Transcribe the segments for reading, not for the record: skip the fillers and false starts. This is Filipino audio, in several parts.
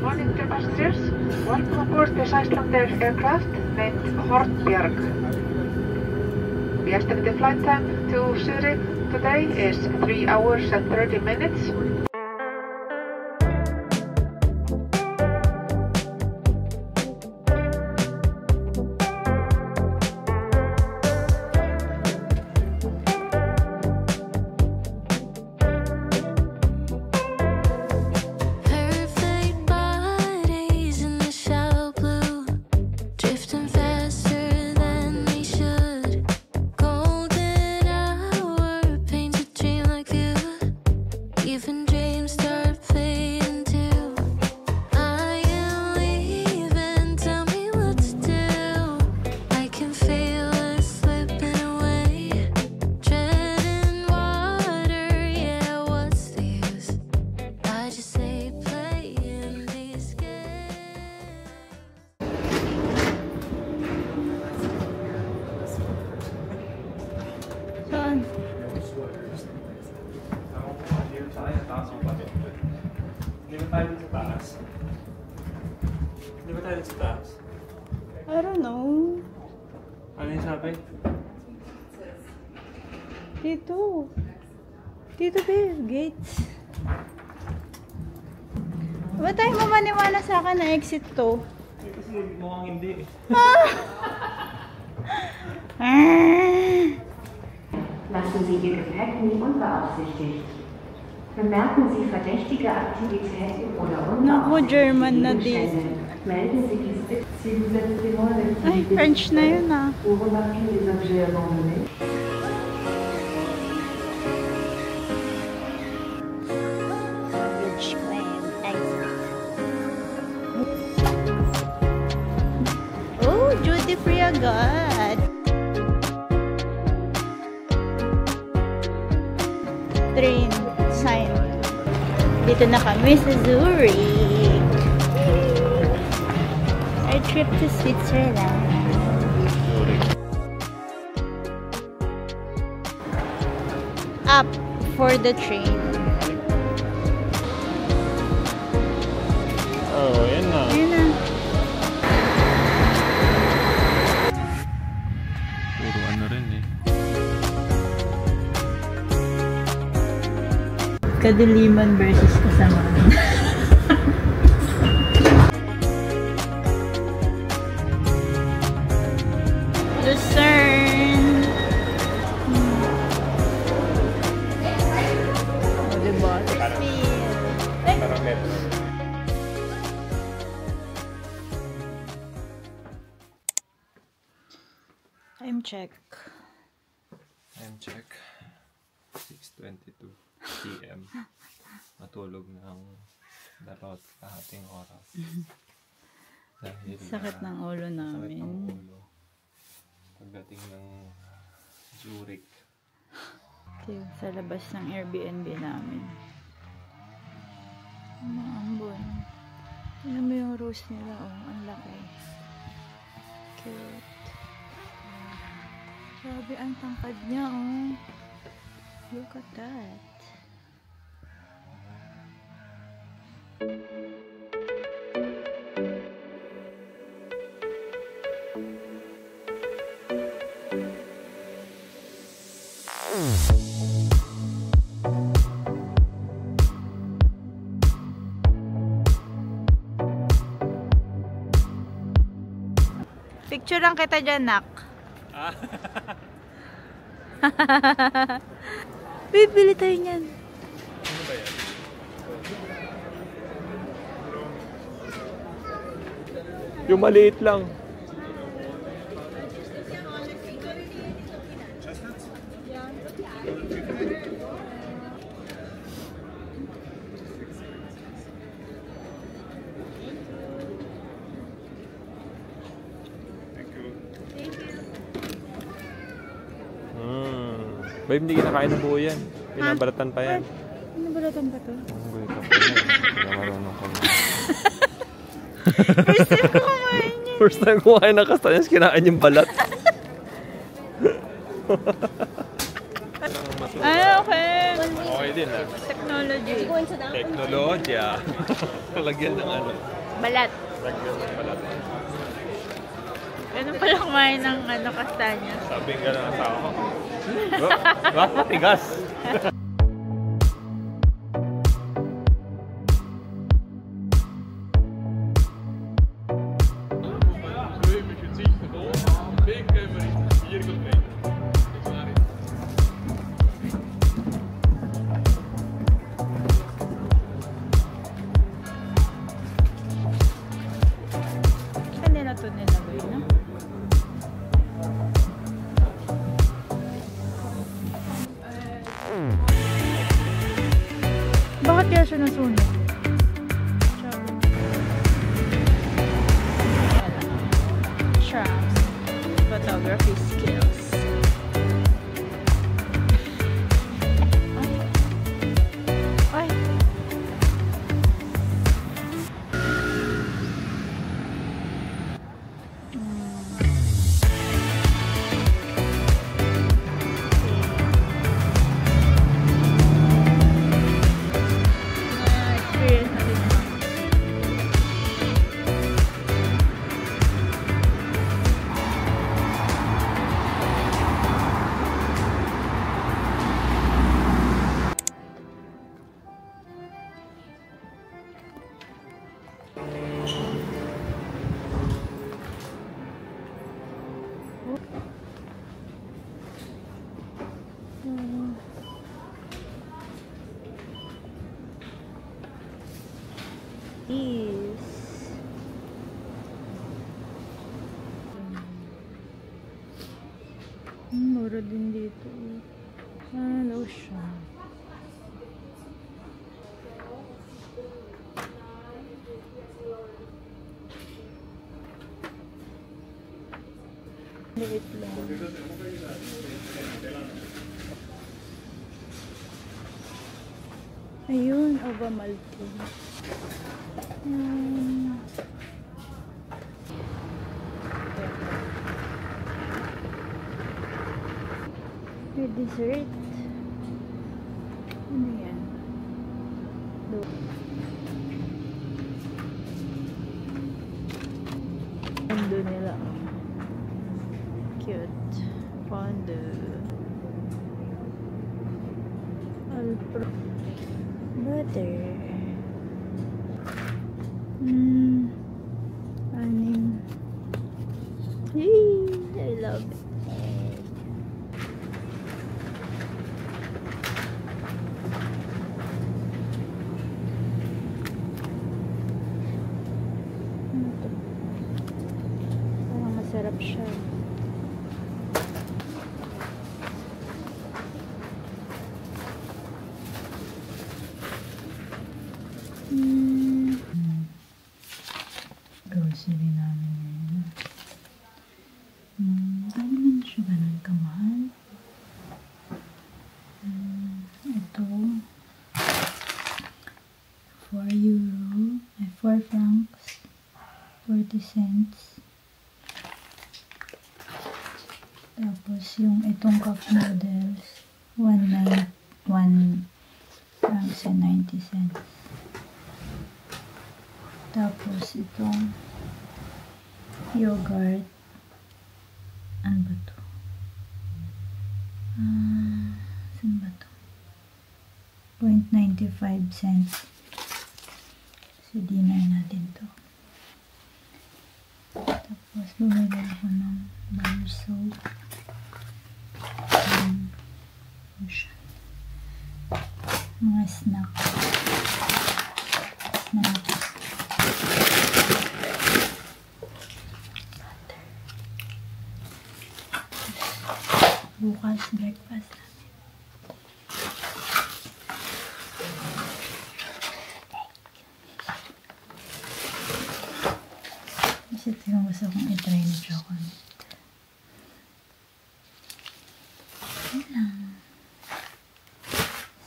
Morning, dear passengers. Welcome aboard this Icelandair aircraft named Hornbjarg. The estimated flight time to Zurich today is 3 hours and 30 minutes. Di ba tayo sa taas? I don't know. Ano yung sabi? Dito. Dito, Bill Gates. Ba't tayo mamaniwala sa akin na exit to? Kasi mukhang hindi eh. Lassen Sie Ihr Gepäck nie unbeaufsichtigt. Bemerken Sie verdächtige Aktivitäten oder German na din. Melden Sie dies bitte. Si vous êtes témoin Ay, French na yun ah. Vous remarquez des objets abandonnés. Oh, duty free agad. Train sign. Dito na kami sa Zurich. Our trip to Switzerland. Up for the train. Oh, yan na. Ayan na. Puro ano rin eh. Kadiliman versus kasamaan. Lucerne. Oh, diba? Time check. Time check. 6:22 PM. Matulog ng dapat kahating oras. Dahil Sakit ng ulo namin. sakit ng ulo. Pagdating ng Zurich. Okay, sa labas ng Airbnb namin. Mga ambon. Tignan mo yung rose nila, oh. Ang laki. Cute. Grabe, ang tangkad niya, oh. Look at that. Picture lang kita dyan, nak. Bibili tayo niyan. Ano ba yan? Yung maliit lang. Babe, hindi kinakain ng buo yan. Binabalatan pa yan. Binabalatan pa to? Binabalatan pa yan. Hindi marunong ka. First time ko kumain niya. First time kumain ng kastanyas, kinain yung balat. Ay, okay. Okay din ah. Technology. Technology. Teknolohiya. Lagyan ng ano. Balat. Lagyan ng balat. Ganun pala kumain ng kastanya. Sabi nga ng asawa ko. Bakit matigas? Kanila to nilagay, no? Bakit kaya siya nasunog? Shrops. Photography skills. Ay. Ay. Experience natin ito. Is mura din dito. Lotion. Liit lang. Ayun, Ovamaltine. May dessert. Ano yan? Fondue nila. Cute. Fondue. Alpro. Butter. Anim. Yay! I love it. Ano to? Parang masarap siya. Grocery namin ngayon. Dahil naman siya ganun kamahal. Ito 4 euro, 4 francs 40 cents. Tapos yung itong cup noodles 1 francs and 90 cents. Tapos itong yogurt. Ano ba to? Saan ba to? 0.95 cents. So, dinner natin to. Tapos, bumili ako ng bar soap. Mga snacks. Bukas breakfast namin. Kasi ito yung gusto kong i-try na chocolate. Yan lang.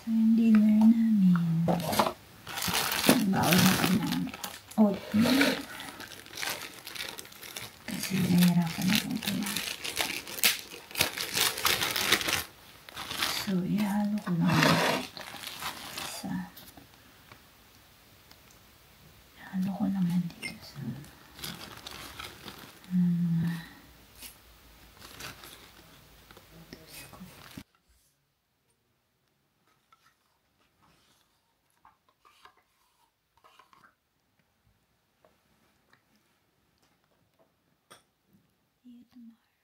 So yung dinner namin. Bawal natin ng oatmeal. Kasi nahihirapan ako ito na. So, ihalo ko lang ito sa Ito mahal.